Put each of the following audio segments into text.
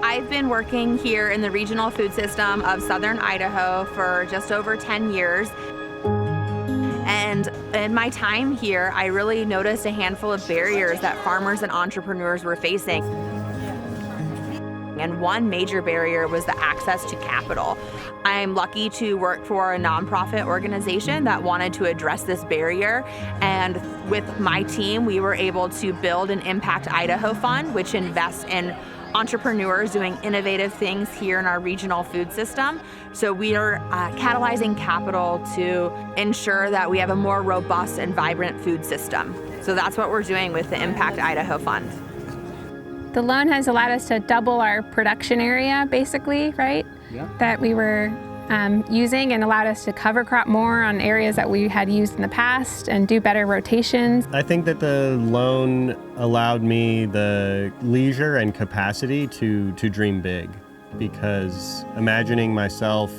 I've been working here in the regional food system of Southern Idaho for just over 10 years. And in my time here, I really noticed a handful of barriers that farmers and entrepreneurs were facing. And one major barrier was the access to capital. I'm lucky to work for a nonprofit organization that wanted to address this barrier. And with my team, we were able to build an Impact Idaho Fund, which invests in entrepreneurs doing innovative things here in our regional food system. So we are catalyzing capital to ensure that we have a more robust and vibrant food system. So that's what we're doing with the Impact Idaho Fund. The loan has allowed us to double our production area, basically, right? Yeah. That we were using, and allowed us to cover crop more on areas that we had used in the past and do better rotations. I think that the loan allowed me the leisure and capacity to dream big, because imagining myself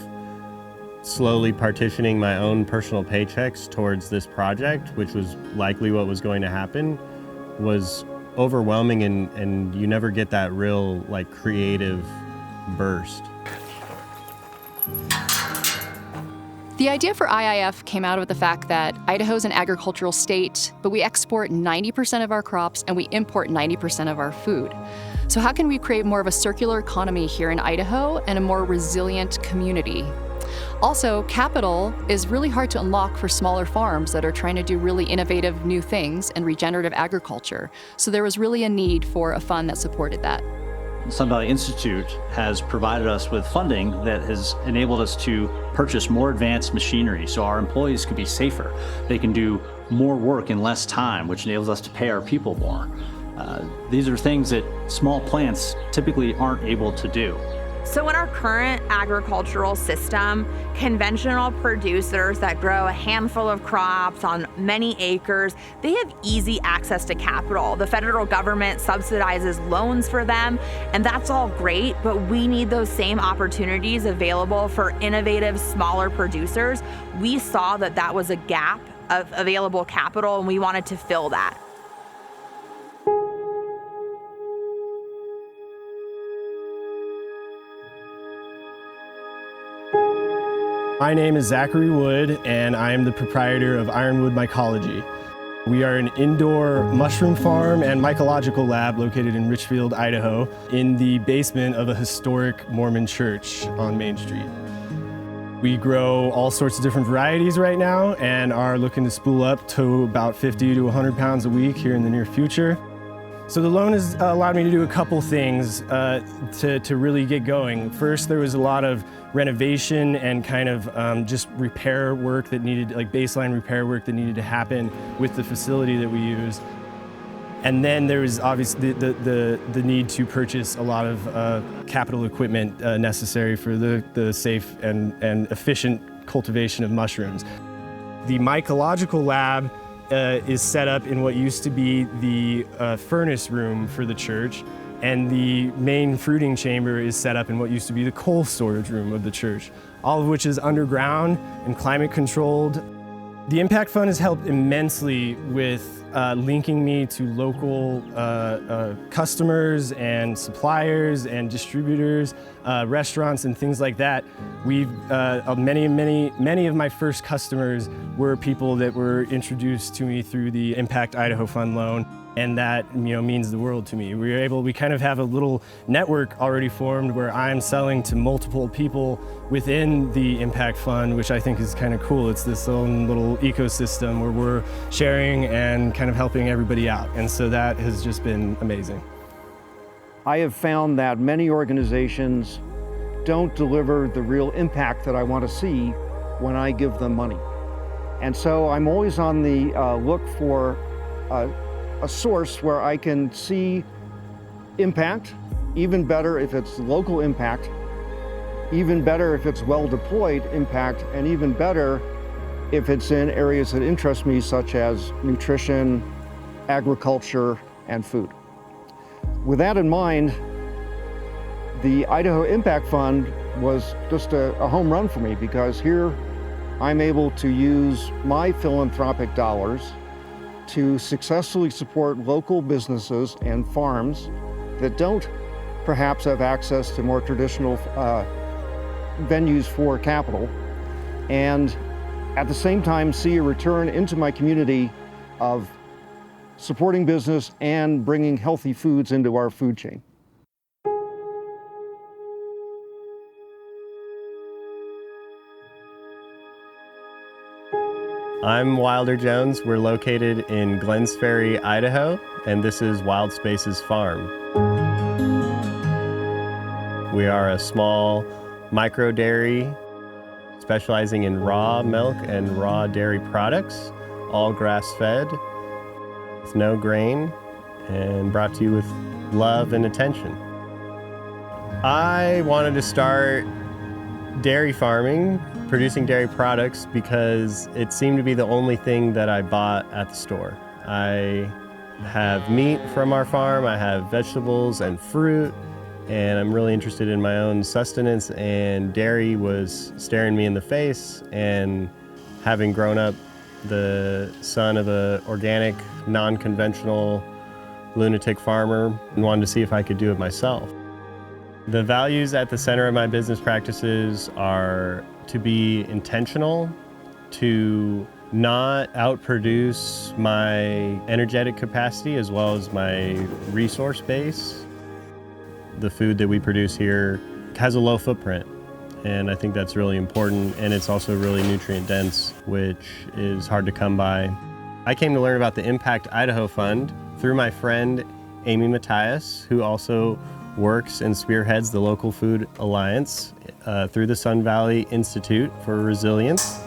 slowly partitioning my own personal paychecks towards this project, which was likely what was going to happen, was overwhelming, and you never get that real creative burst. The idea for IIF came out of the fact that Idaho's an agricultural state, but we export 90% of our crops and we import 90% of our food. So how can we create more of a circular economy here in Idaho and a more resilient community? Also, capital is really hard to unlock for smaller farms that are trying to do really innovative new things and regenerative agriculture. So there was really a need for a fund that supported that. Sun Valley Institute has provided us with funding that has enabled us to purchase more advanced machinery so our employees could be safer. They can do more work in less time, which enables us to pay our people more. These are things that small plants typically aren't able to do. So in our current agricultural system, conventional producers that grow a handful of crops on many acres, they have easy access to capital. The federal government subsidizes loans for them, and that's all great, but we need those same opportunities available for innovative, smaller producers. We saw that that was a gap of available capital, and we wanted to fill that. My name is Zachary Wood, and I am the proprietor of Ironwood Mycology. We are an indoor mushroom farm and mycological lab located in Richfield, Idaho, in the basement of a historic Mormon church on Main Street. We grow all sorts of different varieties right now and are looking to spool up to about 50 to 100 pounds a week here in the near future. So the loan has allowed me to do a couple things to really get going. First, there was a lot of renovation and kind of just repair work that needed, baseline repair work that needed to happen with the facility that we use. And then there was obviously the need to purchase a lot of capital equipment necessary for the safe and efficient cultivation of mushrooms. The mycological lab is set up in what used to be the furnace room for the church, and the main fruiting chamber is set up in what used to be the coal storage room of the church, all of which is underground and climate controlled. The Impact Fund has helped immensely with linking me to local customers and suppliers and distributors, restaurants and things like that. Many of my first customers were people that were introduced to me through the Impact Idaho Fund loan, and that means the world to me. We kind of have a little network already formed where I'm selling to multiple people within the Impact Fund, which I think is kind of cool. It's this own little ecosystem where we're sharing and kind of helping everybody out. And so that has just been amazing. I have found that many organizations don't deliver the real impact that I want to see when I give them money. And so I'm always on the look for a source where I can see impact, even better if it's local impact, even better if it's well-deployed impact, and even better if it's in areas that interest me, such as nutrition, agriculture, and food. With that in mind, the Idaho Impact Fund was just a home run for me, because here I'm able to use my philanthropic dollars to successfully support local businesses and farms that don't perhaps have access to more traditional venues for capital, and at the same time see a return into my community of supporting business and bringing healthy foods into our food chain. I'm Wilder Jones. We're located in Glenns Ferry, Idaho, and this is Wild Spaces Farm. We are a small micro dairy specializing in raw milk and raw dairy products, all grass-fed, with no grain, and brought to you with love and attention. I wanted to start dairy farming, producing dairy products, because it seemed to be the only thing that I bought at the store. I have meat from our farm, I have vegetables and fruit, and I'm really interested in my own sustenance, and dairy was staring me in the face. And having grown up the son of an organic, non-conventional lunatic farmer, and wanted to see if I could do it myself. The values at the center of my business practices are to be intentional, to not outproduce my energetic capacity as well as my resource base. The food that we produce here has a low footprint, and I think that's really important, and it's also really nutrient dense, which is hard to come by. I came to learn about the Impact Idaho Fund through my friend Amy Matthias, who also works and spearheads the Local Food Alliance through the Sun Valley Institute for Resilience.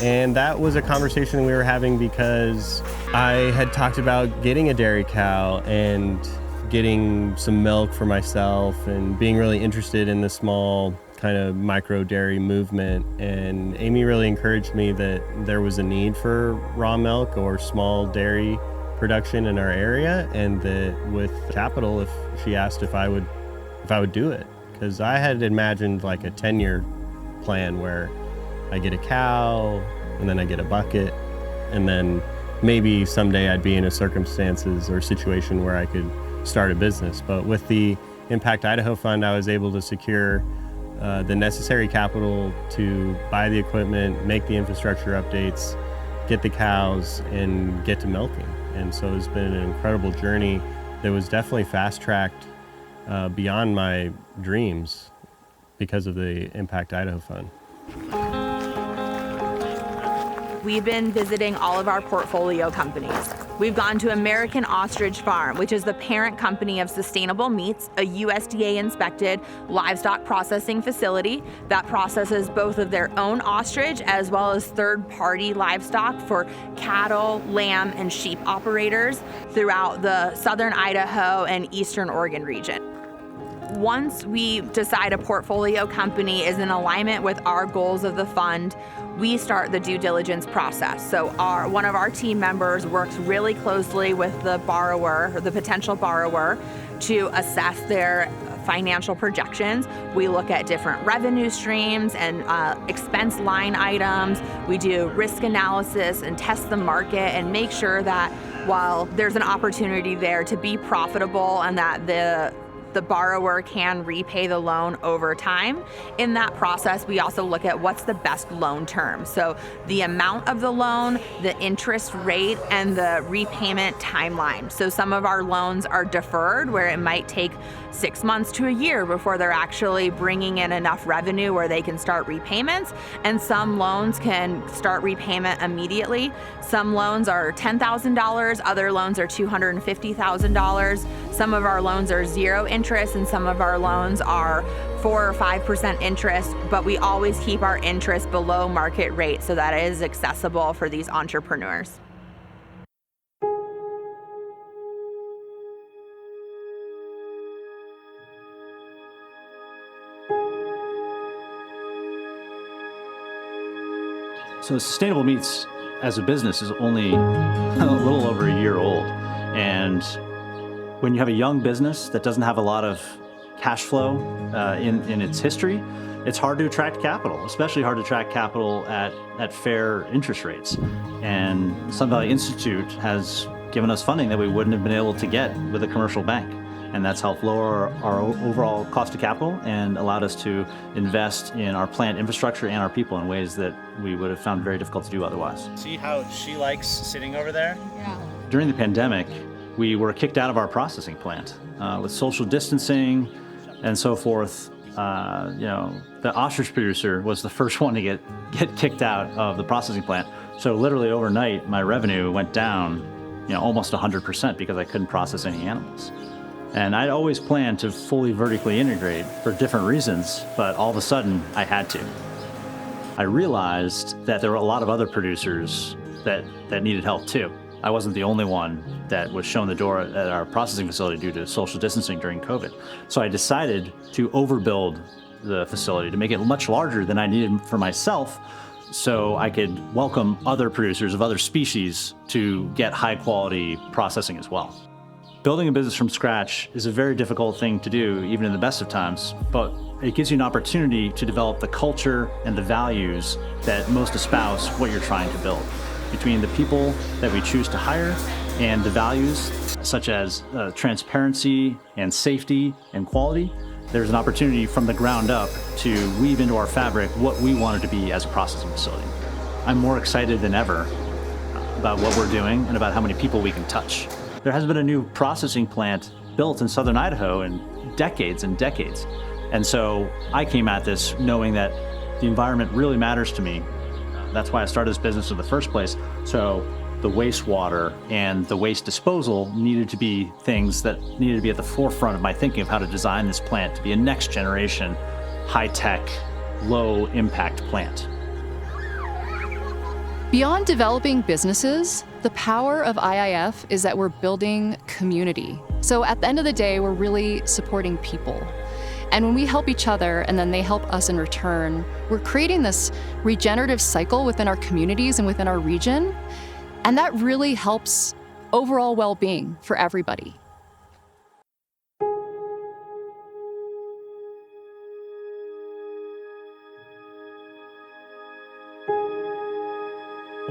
And that was a conversation we were having because I had talked about getting a dairy cow and getting some milk for myself and being really interested in the small kind of micro dairy movement. And Amy really encouraged me that there was a need for raw milk or small dairy production in our area, and that with capital, if she asked if I would do it, because I had imagined like a 10-year plan where I get a cow and then I get a bucket, and then maybe someday I'd be in a circumstances or situation where I could start a business. But with the Impact Idaho Fund, I was able to secure the necessary capital to buy the equipment, make the infrastructure updates, get the cows, and get to milking. And so it's been an incredible journey that was definitely fast-tracked beyond my dreams because of the Impact Idaho Fund. We've been visiting all of our portfolio companies. We've gone to American Ostrich Farm, which is the parent company of Sustainable Meats, a USDA-inspected livestock processing facility that processes both of their own ostrich as well as third-party livestock for cattle, lamb, and sheep operators throughout the southern Idaho and eastern Oregon region. Once we decide a portfolio company is in alignment with our goals of the fund, we start the due diligence process. So one of our team members works really closely with the borrower or the potential borrower to assess their financial projections. We look at different revenue streams and expense line items. We do risk analysis and test the market and make sure that while there's an opportunity there to be profitable and that the borrower can repay the loan over time. In that process, we also look at what's the best loan term. So the amount of the loan, the interest rate, and the repayment timeline. So some of our loans are deferred, where it might take 6 months to a year before they're actually bringing in enough revenue where they can start repayments. And some loans can start repayment immediately. Some loans are $10,000, other loans are $250,000. Some of our loans are zero interest, and some of our loans are 4 or 5% interest, but we always keep our interest below market rate so that it is accessible for these entrepreneurs. So Sustainable Meats as a business is only a little over a year old. And when you have a young business that doesn't have a lot of cash flow in its history, it's hard to attract capital, especially hard to attract capital at fair interest rates. And Sun Valley Institute has given us funding that we wouldn't have been able to get with a commercial bank. And that's helped lower our overall cost of capital and allowed us to invest in our plant infrastructure and our people in ways that we would have found very difficult to do otherwise. See how she likes sitting over there? Yeah. During the pandemic, we were kicked out of our processing plant with social distancing and so forth. The ostrich producer was the first one to get kicked out of the processing plant. So literally overnight, my revenue went down, almost 100% because I couldn't process any animals. And I'd always planned to fully vertically integrate for different reasons, but all of a sudden I had to. I realized that there were a lot of other producers that needed help too. I wasn't the only one that was shown the door at our processing facility due to social distancing during COVID. So I decided to overbuild the facility to make it much larger than I needed for myself so I could welcome other producers of other species to get high quality processing as well. Building a business from scratch is a very difficult thing to do, even in the best of times, but it gives you an opportunity to develop the culture and the values that most espouse what you're trying to build. Between the people that we choose to hire and the values such as transparency and safety and quality, there's an opportunity from the ground up to weave into our fabric what we wanted to be as a processing facility. I'm more excited than ever about what we're doing and about how many people we can touch. There hasn't been a new processing plant built in southern Idaho in decades and decades. And so I came at this knowing that the environment really matters to me. That's why I started this business in the first place. So the wastewater and the waste disposal needed to be things that needed to be at the forefront of my thinking of how to design this plant to be a next generation, high-tech, low-impact plant. Beyond developing businesses, the power of IIF is that we're building community. So at the end of the day, we're really supporting people. And when we help each other and then they help us in return, we're creating this regenerative cycle within our communities and within our region. And that really helps overall well-being for everybody.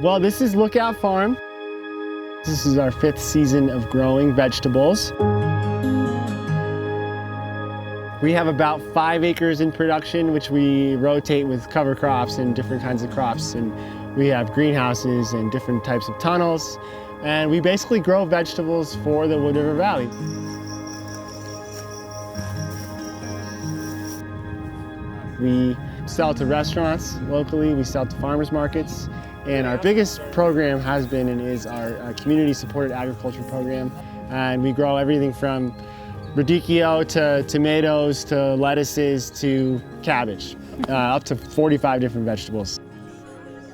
Well, this is Lookout Farm. This is our 5th season of growing vegetables. We have about 5 acres in production, which we rotate with cover crops and different kinds of crops. And we have greenhouses and different types of tunnels. And we basically grow vegetables for the Wood River Valley. We sell to restaurants locally, we sell to farmers markets. And our biggest program has been and is our community-supported agriculture program. And we grow everything from radicchio to tomatoes to lettuces to cabbage, up to 45 different vegetables.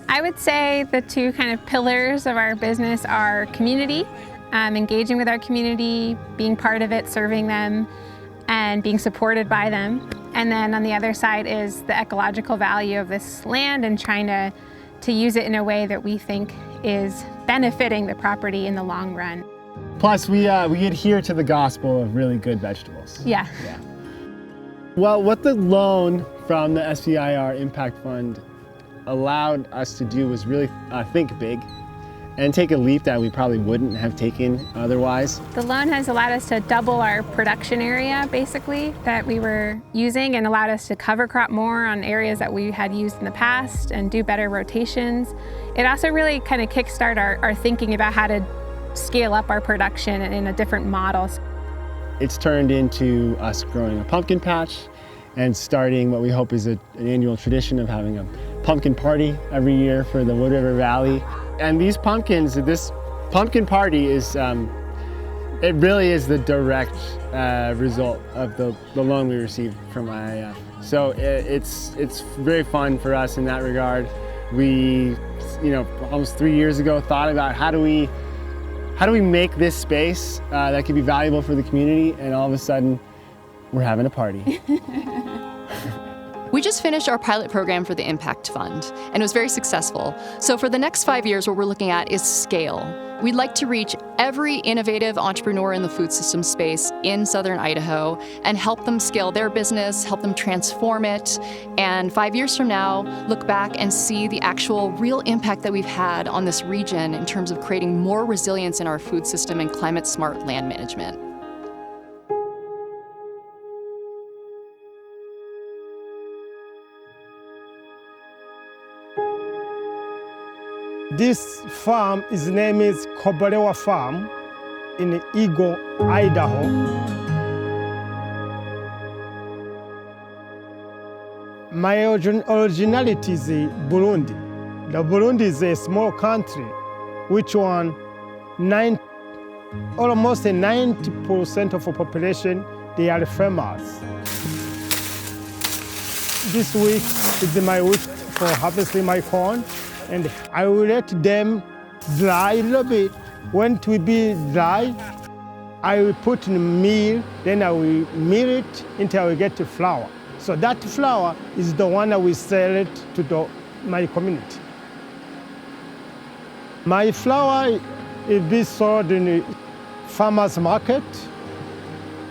I would say the two kind of pillars of our business are community, engaging with our community, being part of it, serving them, and being supported by them. And then on the other side is the ecological value of this land and trying to use it in a way that we think is benefiting the property in the long run. Plus, we adhere to the gospel of really good vegetables. Yeah. Well, what the loan from the SBIR Impact Fund allowed us to do was really think big and take a leap that we probably wouldn't have taken otherwise. The loan has allowed us to double our production area, basically, that we were using, and allowed us to cover crop more on areas that we had used in the past and do better rotations. It also really kind of kickstart our thinking about how to scale up our production in a different model. It's turned into us growing a pumpkin patch and starting what we hope is an annual tradition of having a pumpkin party every year for the Wood River Valley. And these pumpkins, this pumpkin party is, it really is the direct result of the loan we received from IIF. So it's very fun for us in that regard. We, almost 3 years ago thought about how do we make this space that could be valuable for the community, and all of a sudden we're having a party. We just finished our pilot program for the Impact Fund, and it was very successful. So for the next 5 years, what we're looking at is scale. We'd like to reach every innovative entrepreneur in the food system space in southern Idaho and help them scale their business, help them transform it, and 5 years from now, look back and see the actual real impact that we've had on this region in terms of creating more resilience in our food system and climate-smart land management. This farm, its name is Kobarewa Farm in Eagle, Idaho. My originality is Burundi. The Burundi is a small country, which almost 90% of the population, they are farmers. This week is my week for harvesting my corn, and I will let them dry a little bit. When it will be dry, I will put in meal, then I will mill it until I get the flour. So that flour is the one that we sell it to my community. My flour will be sold in the farmers market,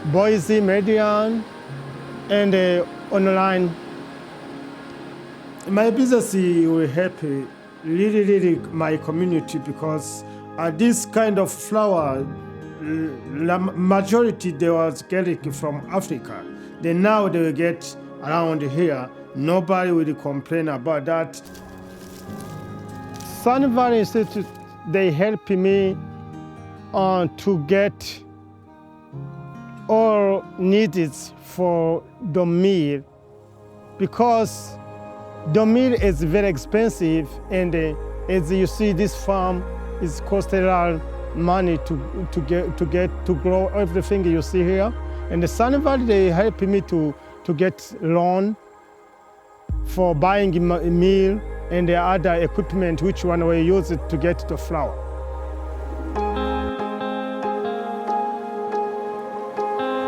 Boise, Median, and online. My business will help really my community because this kind of flour, the majority they was getting from Africa. Then now they will get around here. Nobody will complain about that. Sun Valley Institute, they help me to get all needs for the meal because the meal is very expensive, and as you see, this farm is costing a lot of money to grow everything you see here. And the Sun Valley, they help me to get loan for buying meal and the other equipment, which one we use it to get the flour.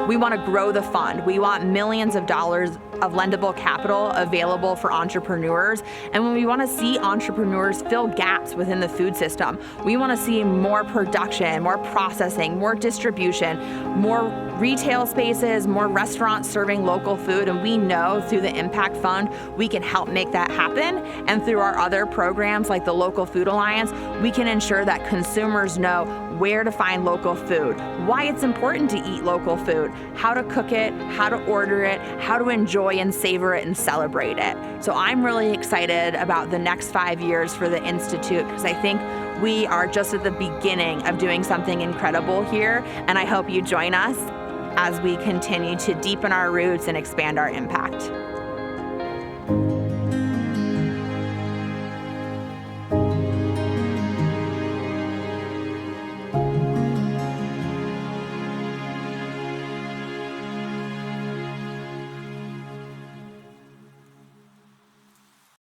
We want to grow the fund. We want millions of dollars of lendable capital available for entrepreneurs. And when we want to see entrepreneurs fill gaps within the food system, we want to see more production, more processing, more distribution, more retail spaces, more restaurants serving local food. And we know through the Impact Fund, we can help make that happen. And through our other programs like the Local Food Alliance, we can ensure that consumers know where to find local food, why it's important to eat local food, how to cook it, how to order it, how to enjoy and savor it and celebrate it. So I'm really excited about the next 5 years for the Institute because I think we are just at the beginning of doing something incredible here, and I hope you join us as we continue to deepen our roots and expand our impact.